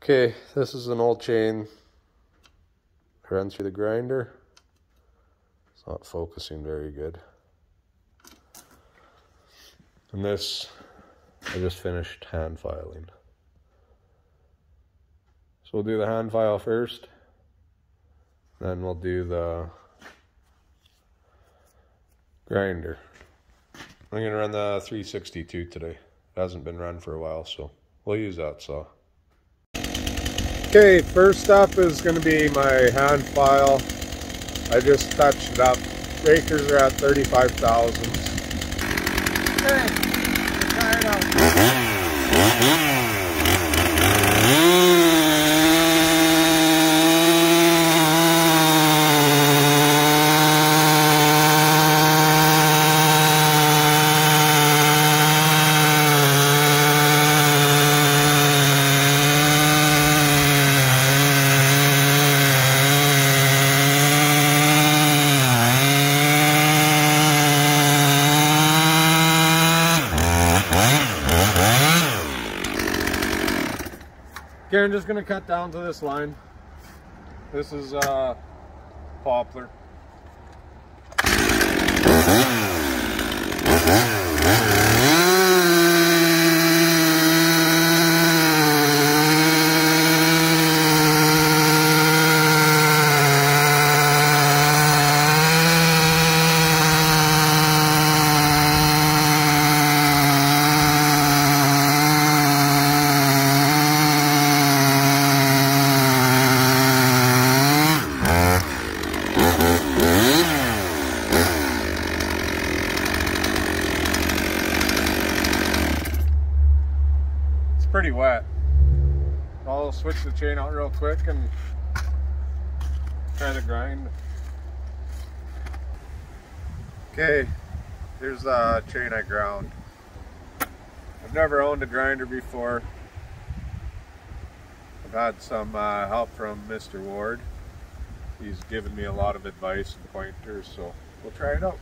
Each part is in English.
Okay, this is an old chain. Run through the grinder. It's not focusing very good. And this, I just finished hand filing. So we'll do the hand file first. Then we'll do the grinder. I'm going to run the 362 today. It hasn't been run for a while, so we'll use that saw. Okay, first up is going to be my hand file. I just touched it up. Breakers are at 35 thousandths. Okay, try it out. Okay, I'm just going to cut down to this line. This is poplar. Pretty wet. I'll switch the chain out real quick and try to grind. Okay, here's the chain I ground. I've never owned a grinder before. I've had some help from Mr. Ward. He's given me a lot of advice and pointers, so we'll try it out.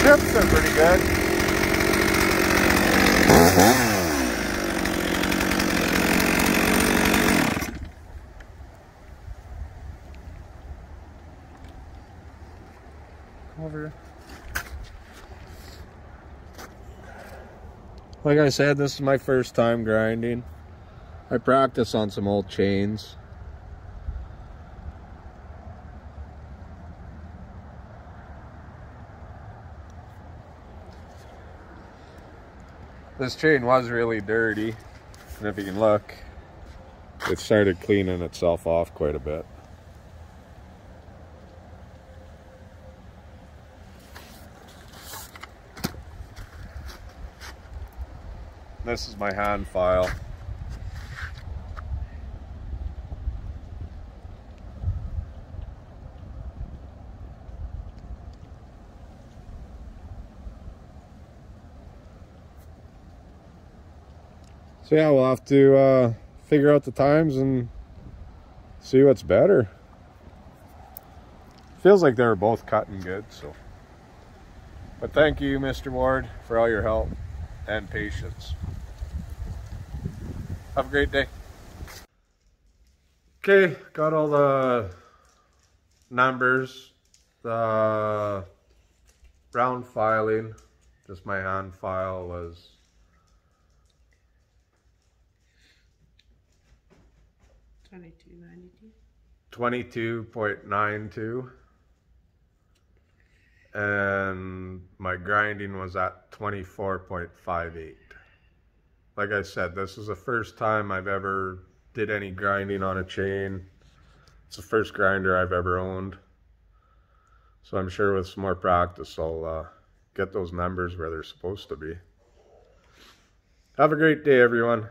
Chips are pretty good. Over. Like I said, this is my first time grinding. I practice on some old chains. This chain was really dirty, and if you can look, it started cleaning itself off quite a bit. This is my hand file. So yeah, we'll have to figure out the times and see what's better. Feels like they were both cutting good, so. But thank you, Mr. Ward, for all your help and patience. Have a great day. Okay, got all the numbers, the round filing, just my hand file was 22.92, and my grinding was at 24.58. Like I said, this is the first time I've ever did any grinding on a chain. It's the first grinder I've ever owned. So I'm sure with some more practice, I'll get those numbers where they're supposed to be. Have a great day, everyone.